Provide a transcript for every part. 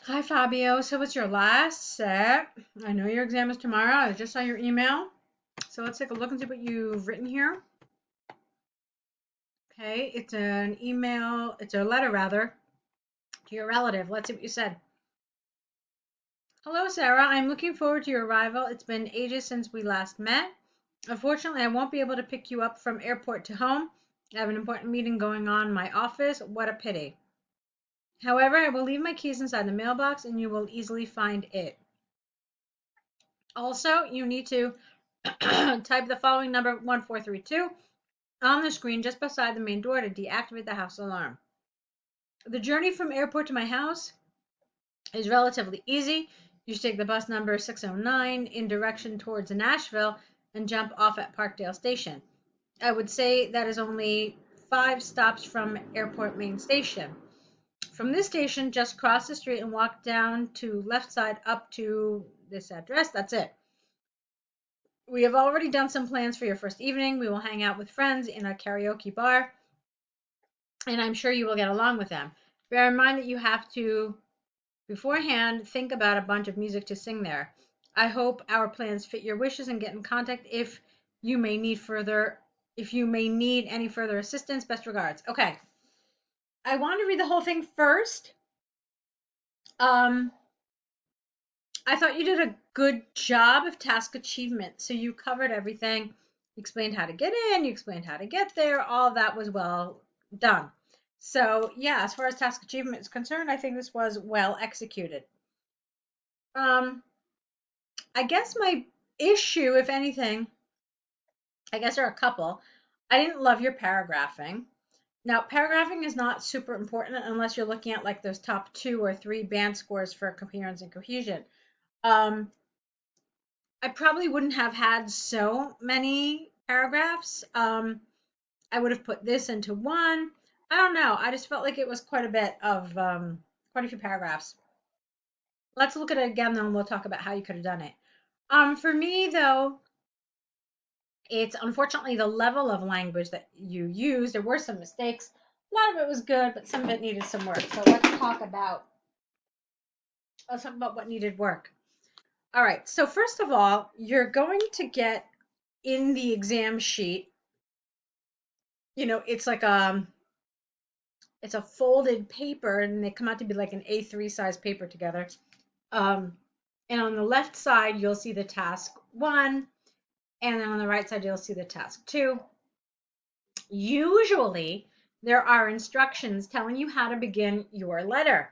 Hi, Fabio. So it's your last set. I know your exam is tomorrow. I just saw your email. So let's take a look and see what you've written here. Okay, it's an email, it's a letter rather, to your relative. Let's see what you said. Hello, Sarah. I'm looking forward to your arrival. It's been ages since we last met. Unfortunately, I won't be able to pick you up from airport to home. I have an important meeting going on in my office. What a pity. However, I will leave my keys inside the mailbox and you will easily find it. Also, you need to type the following number 1432 on the screen just beside the main door to deactivate the house alarm. The journey from airport to my house is relatively easy. You should take the bus number 609 in direction towards Nashville and jump off at Parkdale Station. I would say that is only 5 stops from Airport Main Station. From this station, just cross the street and walk down to left side up to this address. That's it. We have already done some plans for your first evening. We will hang out with friends in a karaoke bar, and I'm sure you will get along with them. Bear in mind that you have to, beforehand, think about a bunch of music to sing there. I hope our plans fit your wishes and get in contact you may need further if you may need any further assistance. Best regards. Okay. I want to read the whole thing first. Um, I thought you did a good job of task achievement. So you covered everything. You explained how to get in, you explained how to get there. All of that was well done. So, yeah, as far as task achievement is concerned, I think this was well executed. Um, I guess my issue, if anything, I guess there are a couple. I didn't love your paragraphing. Now, paragraphing is not super important unless you're looking at like those top 2 or 3 band scores for coherence and cohesion. Um, I probably wouldn't have had so many paragraphs. I would have put this into one. I don't know. I just felt like it was quite a bit of quite a few paragraphs. Let's look at it again, then we'll talk about how you could have done it. For me though, it's unfortunately the level of language that you used. There were some mistakes. A lot of it was good, but some of it needed some work. So let's talk about what needed work. All right. So first of all, you're going to get in the exam sheet, it's like it's a folded paper and they come out to be like an A3 size paper together. Um, and on the left side, you'll see the task 1, and then on the right side, you'll see the task 2. Usually, there are instructions telling you how to begin your letter.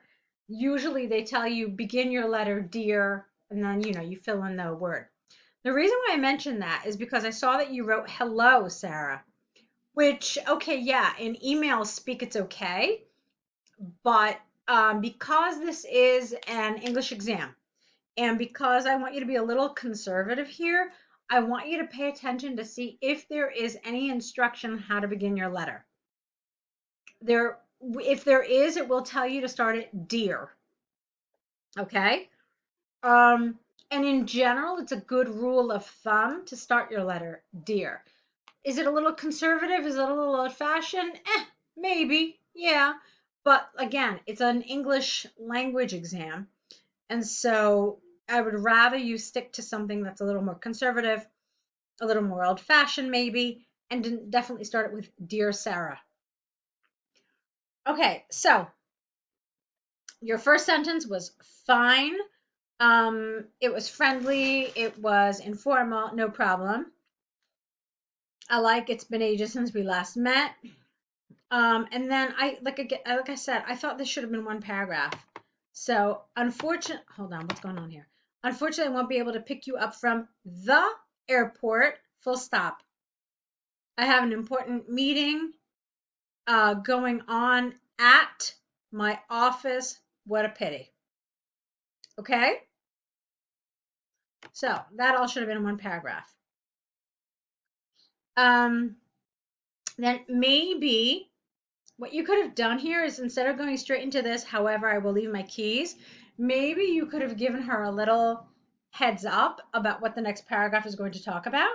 Usually, they tell you begin your letter, dear, and then you fill in the word. The reason why I mentioned that is because I saw that you wrote hello, Sarah, which, okay, yeah, in email speak, it's okay. But because this is an English exam, and because I want you to be a little conservative here, I want you to pay attention to see if there is any instruction on how to begin your letter. If there is, it will tell you to start it dear. Okay? Um, and in general, it's a good rule of thumb to start your letter dear. Is it a little conservative? Is it a little old fashioned? Maybe. Yeah. But again, it's an English language exam. And so I would rather you stick to something that's a little more conservative, a little more old fashioned, maybe, and definitely start it with Dear Sarah. Okay, so your first sentence was fine. It was friendly, it was informal, no problem. I like it's been ages since we last met. And then like I said, I thought this should have been one paragraph. So hold on, what's going on here? Unfortunately, I won't be able to pick you up from the airport, full stop. I have an important meeting going on at my office. What a pity. Okay? So that all should have been in one paragraph. Um, then maybe what you could have done here is instead of going straight into this, however, I will leave my keys, maybe you could have given her a little heads up about what the next paragraph is going to talk about.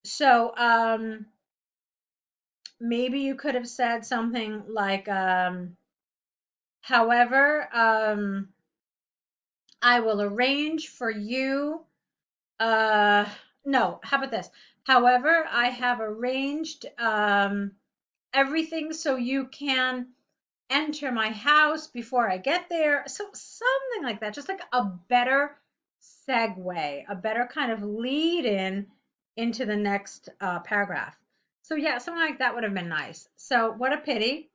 So maybe you could have said something like, However, I will arrange for you. No, how about this? However, I have arranged everything so you can enter my house before I get there. So something like that, just like a better segue, a better kind of lead in into the next paragraph. So yeah, something like that would have been nice. So what a pity.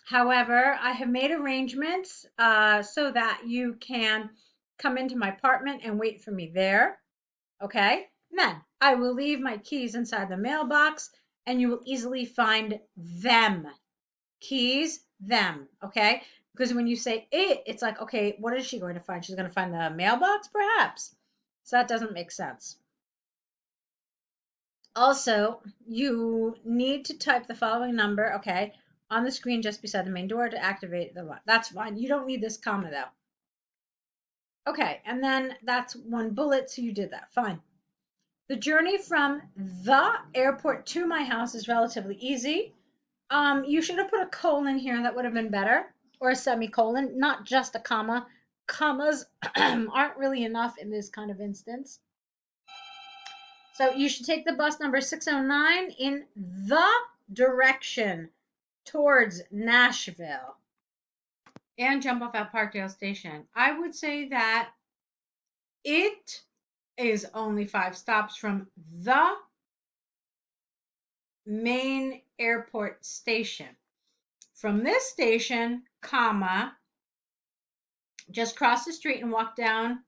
However, I have made arrangements so that you can come into my apartment and wait for me there. Okay? And then I will leave my keys inside the mailbox and you will easily find them. Keys, them. Okay? Because when you say it, it's like, okay, what is she going to find? She's going to find the mailbox, perhaps? So that doesn't make sense. Also, you need to type the following number, okay, on the screen just beside the main door to activate the one. That's fine. You don't need this comma though. Okay, and then that's one bullet, so you did that. Fine. The journey from the airport to my house is relatively easy. You should have put a colon here. That would have been better, or a semicolon, not just a comma. Commas aren't really enough in this kind of instance. So you should take the bus number 609 in the direction towards Nashville and jump off at Parkdale Station. I would say that it is only 5 stops from the main airport station. From this station, comma, just cross the street and walk down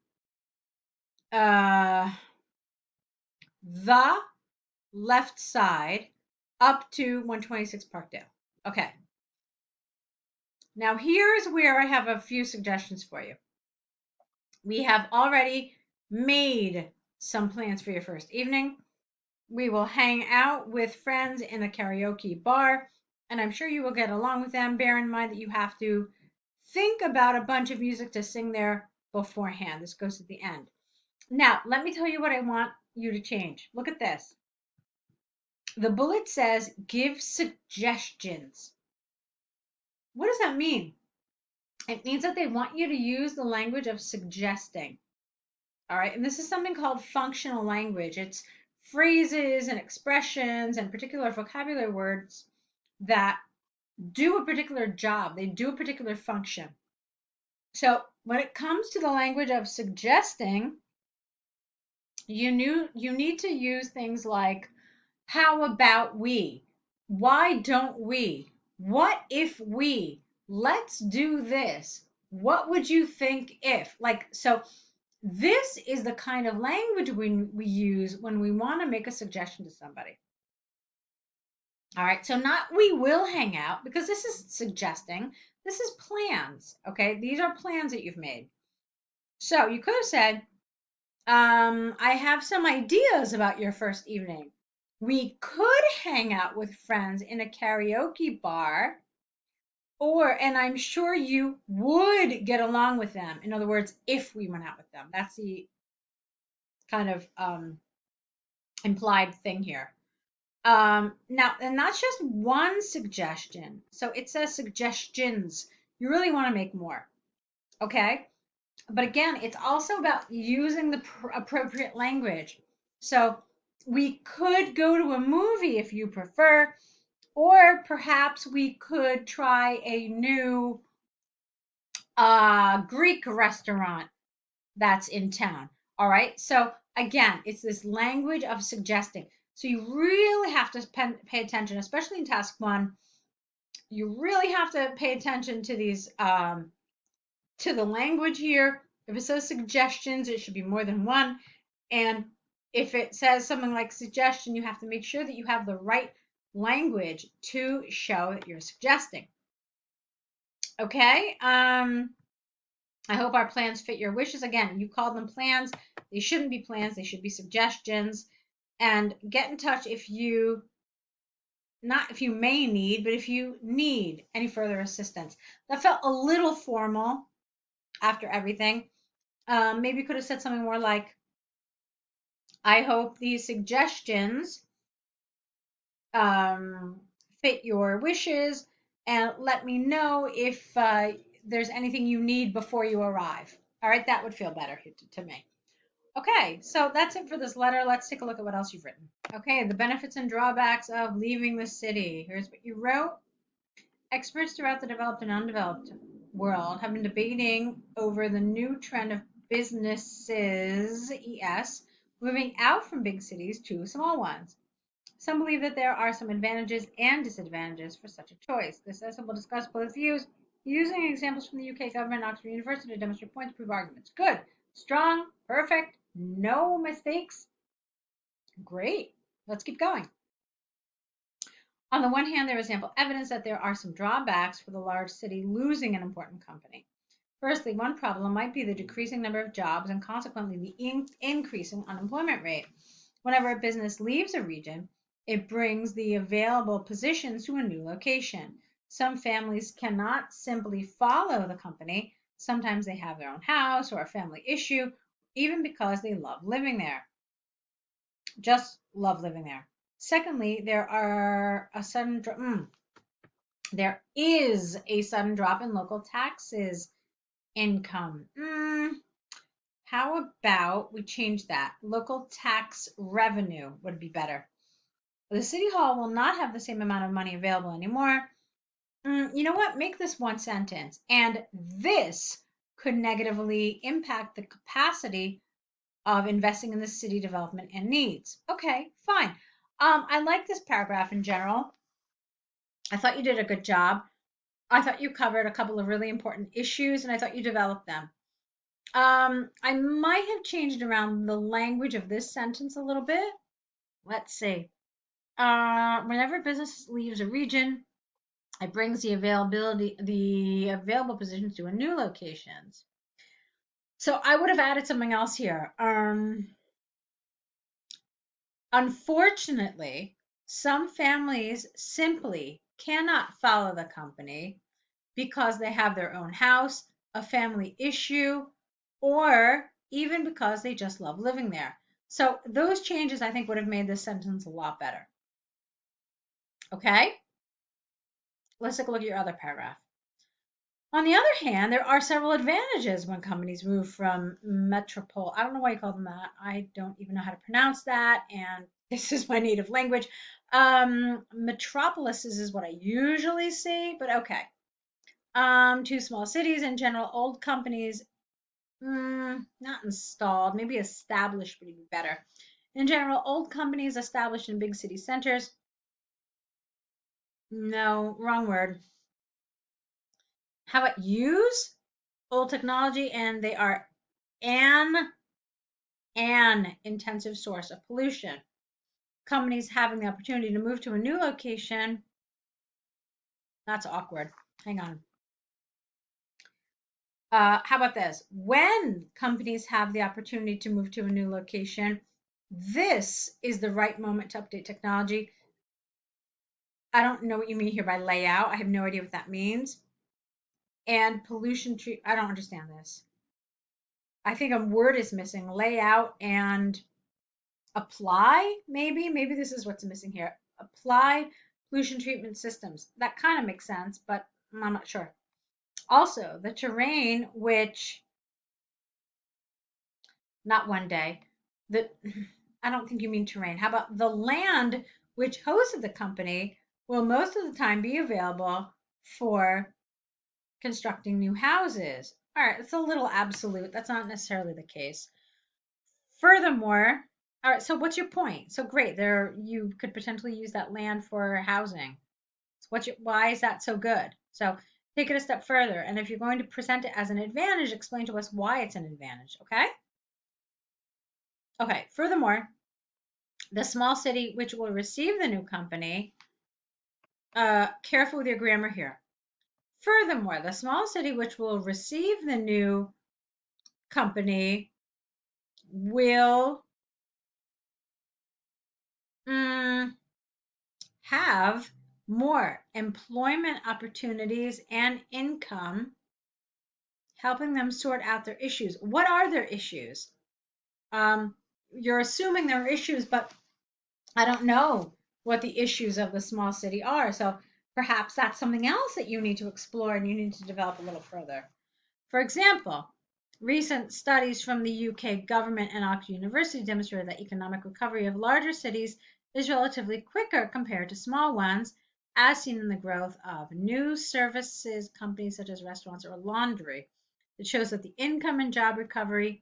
the left side up to 126 Parkdale. Okay. Now here's where I have a few suggestions for you. We have already made some plans for your first evening. We will hang out with friends in a karaoke bar, and I'm sure you will get along with them. Bear in mind that you have to think about a bunch of music to sing there beforehand. This goes at the end. Now, let me tell you what I want you to change. Look at this. The bullet says, give suggestions. What does that mean? It means that they want you to use the language of suggesting. All right. And this is something called functional language. It's phrases and expressions and particular vocabulary words that do a particular job, they do a particular function. So when it comes to the language of suggesting, you need to use things like, how about we? Why don't we? What if we? Let's do this. What would you think if? Like, so this is the kind of language we use when we want to make a suggestion to somebody. All right, so not we will hang out, because this is suggesting. This is plans, okay? These are plans that you've made. So you could have said, I have some ideas about your first evening. We could hang out with friends in a karaoke bar, and I'm sure you would get along with them. In other words, if we went out with them. That's the kind of implied thing here. Now, and that's just one suggestion. So it says suggestions. You really want to make more. Okay? But again, it's also about using the appropriate language. So we could go to a movie if you prefer, or perhaps we could try a new Greek restaurant that's in town. All right. So again, it's this language of suggesting. So you really have to pay attention, especially in task 1. You really have to pay attention to these, to the language here. If it says suggestions, it should be more than one. And if it says something like suggestion, you have to make sure that you have the right language to show that you're suggesting. Okay. I hope our plans fit your wishes. Again, you call them plans. They shouldn't be plans. They should be suggestions. And get in touch if you, not if you may need, but if you need any further assistance. That felt a little formal after everything. Maybe you could have said something more like, I hope these suggestions fit your wishes, and let me know if there's anything you need before you arrive. All right, that would feel better to me. Okay, so that's it for this letter. Let's take a look at what else you've written. Okay, the benefits and drawbacks of leaving the city. Here's what you wrote. Experts throughout the developed and undeveloped world have been debating over the new trend of businesses, ES, moving out from big cities to small ones. Some believe that there are some advantages and disadvantages for such a choice. This essay will discuss both views using examples from the UK government and Oxford University to demonstrate points, prove arguments. Good, strong, perfect, no mistakes. Great. Let's keep going. On the one hand, there is ample evidence that there are some drawbacks for the large city losing an important company. Firstly, one problem might be the decreasing number of jobs and consequently the increasing unemployment rate. Whenever a business leaves a region, it brings the available positions to a new location. Some families cannot simply follow the company. Sometimes they have their own house or a family issue, even because they love living there. Just love living there. Secondly, there is a sudden drop in local taxes income. How about we change that? Local tax revenue would be better. The city hall will not have the same amount of money available anymore. You know what? Make this one sentence. And this could negatively impact the capacity of investing in the city development and needs. Okay, fine. I like this paragraph in general. I thought you did a good job. I thought you covered a couple of really important issues and I thought you developed them. I might have changed around the language of this sentence a little bit. Let's see. Whenever a business leaves a region, it brings the available positions to a new locations. So I would have added something else here. Unfortunately, some families simply cannot follow the company because they have their own house, a family issue, or even because they just love living there. So those changes, I think, would have made this sentence a lot better. Okay? Let's take a look at your other paragraph. On the other hand, there are several advantages when companies move from metropole. I don't know why you call them that. I don't even know how to pronounce that, and this is my native language. Metropolises is what I usually see, but okay. To small cities in general, old companies, not installed, maybe established would be better. In general, old companies established in big city centers. No, wrong word. How about use old technology and they are an intensive source of pollution. Companies having the opportunity to move to a new location, that's awkward. Hang on. How about this? When companies have the opportunity to move to a new location, this is the right moment to update technology. I don't know what you mean here by layout. I have no idea what that means. And pollution I don't understand this. I think a word is missing. Layout and apply, maybe this is what's missing here. Apply pollution treatment systems. That kind of makes sense, but I'm not sure. Also, the terrain, which not one day, I don't think you mean terrain. How about the land which hosted the company will most of the time be available for constructing new houses. All right, it's a little absolute. That's not necessarily the case. Furthermore, all right, so what's your point? So great, you could potentially use that land for housing. So why is that so good? So take it a step further, and if you're going to present it as an advantage, explain to us why it's an advantage, okay? Okay, furthermore, the small city which will receive the new company, careful with your grammar here. Furthermore, the small city which will receive the new company will have more employment opportunities and income, helping them sort out their issues. What are their issues? You're assuming there are issues, but I don't know what the issues of the small city are. So Perhaps that's something else that you need to explore and you need to develop a little further. For example, recent studies from the UK government and Oxford University demonstrated that economic recovery of larger cities is relatively quicker compared to small ones, as seen in the growth of new services companies such as restaurants or laundry. It shows that the income and job recovery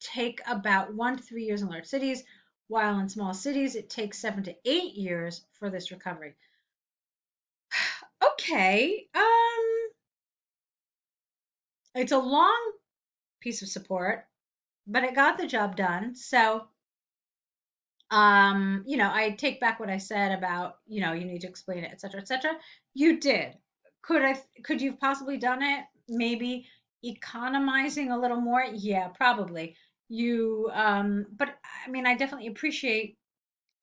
take about 1 to 3 years in large cities, while in small cities it takes 7 to 8 years for this recovery. Okay, it's a long piece of support, but it got the job done. So, I take back what I said about, you need to explain it, et cetera, et cetera. You did. Could you have possibly done it? Maybe economizing a little more? Yeah, probably. But I mean, I definitely appreciate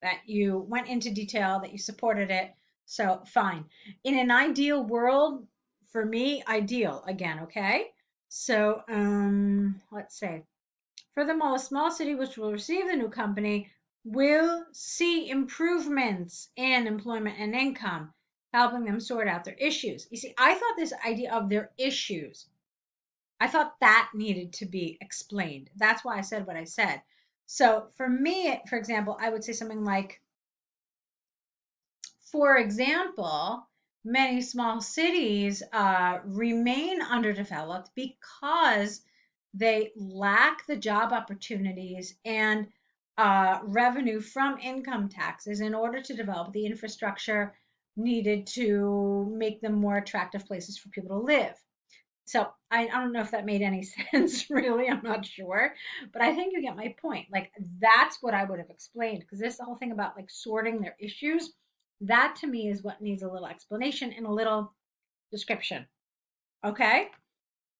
that you went into detail, that you supported it. So fine. In an ideal world, for me, ideal again, okay? So, let's say. Furthermore, a small city which will receive the new company will see improvements in employment and income, helping them sort out their issues. You see, I thought this idea of their issues, I thought that needed to be explained. That's why I said what I said. So for me, for example, I would say something like, for example, many small cities remain underdeveloped because they lack the job opportunities and revenue from income taxes in order to develop the infrastructure needed to make them more attractive places for people to live. So I don't know if that made any sense, really. I'm not sure. But I think you get my point. Like, that's what I would have explained. Because this whole thing about like sorting their issues, that to me is what needs a little explanation and a little description. Okay?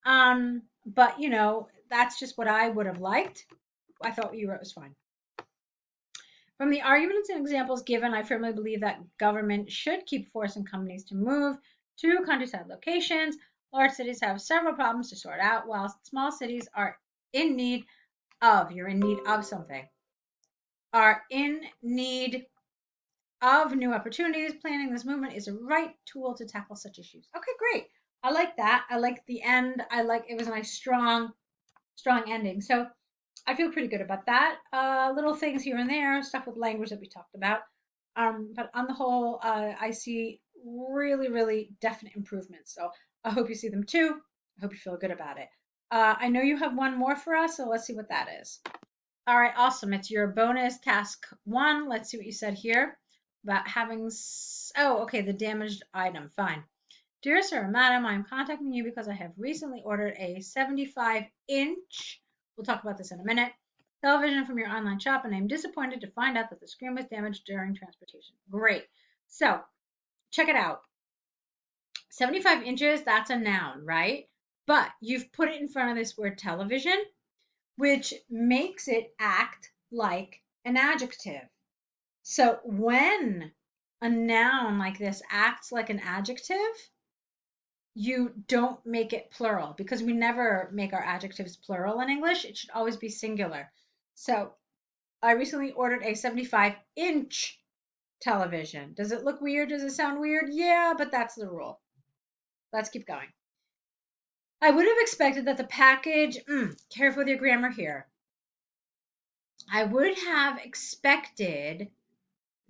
But that's just what I would have liked. I thought what you wrote was fine. From the arguments and examples given, I firmly believe that government should keep forcing companies to move to countryside locations. Large cities have several problems to sort out, while small cities are in need you're in need of something, are in need of new opportunities. Planning this movement is a right tool to tackle such issues. Okay, great. I like that. I like the end. I like it was a nice, strong ending. So I feel pretty good about that. Little things here and there, stuff with language that we talked about. But on the whole, I see really, really definite improvements. So I hope you see them too. I hope you feel good about it. I know you have one more for us, so let's see what that is. All right, awesome. It's your bonus task one. Let's see what you said here about having. Oh, okay, the damaged item. Fine. Dear sir, madam, I am contacting you because I have recently ordered a 75-inch, we'll talk about this in a minute, television from your online shop, and I'm disappointed to find out that the screen was damaged during transportation. Great. So, check it out. 75 inches, that's a noun, right? But you've put it in front of this word television, which makes it act like an adjective. So, when a noun like this acts like an adjective, you don't make it plural because we never make our adjectives plural in English. It should always be singular. So I recently ordered a 75-inch television. Does it look weird? Does it sound weird? Yeah, but that's the rule. Let's keep going. I would have expected that the package, careful with your grammar here. I would have expected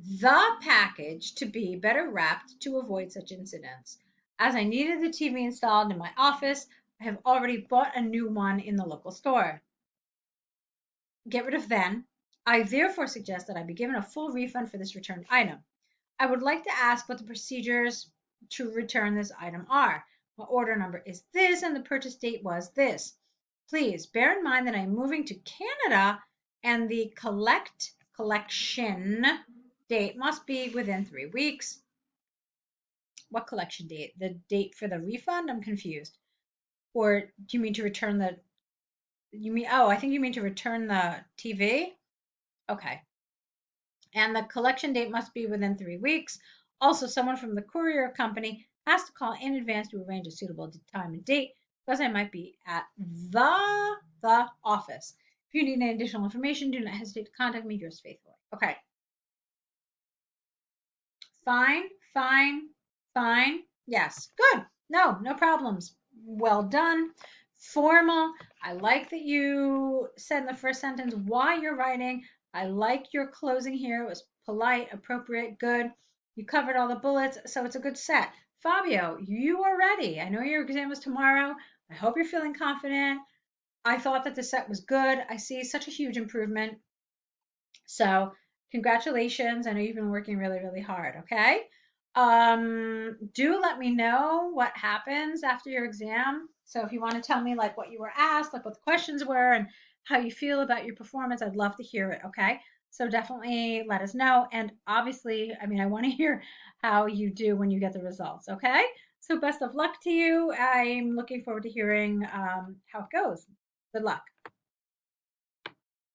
the package to be better wrapped to avoid such incidents. As I needed the TV installed in my office, I have already bought a new one in the local store. Get rid of then. I therefore suggest that I be given a full refund for this returned item. I would like to ask what the procedures to return this item are. My order number is this and the purchase date was this. Please bear in mind that I'm moving to Canada and the collection date must be within 3 weeks. What collection date? The date for the refund? I'm confused. Or do you mean to return I think you mean to return the TV? Okay. And the collection date must be within 3 weeks. Also, someone from the courier company has to call in advance to arrange a suitable time and date because I might be at the office. If you need any additional information, do not hesitate to contact me. Yours faithfully. Okay. Fine, fine, fine. Yes, good. No, no problems. Well done. Formal. I like that you said in the first sentence why you're writing. I like your closing here. It was polite, appropriate, good. You covered all the bullets, so it's a good set. Fabio, you are ready. I know your exam is tomorrow. I hope you're feeling confident. I thought that the set was good. I see such a huge improvement. So, congratulations. I know you've been working really, really hard. Okay. Do let me know what happens after your exam. So, if you want to tell me like what you were asked, like what the questions were, and how you feel about your performance, I'd love to hear it. Okay. So, definitely let us know. And obviously, I mean, I want to hear how you do when you get the results. Okay. So, best of luck to you. I'm looking forward to hearing how it goes. Good luck.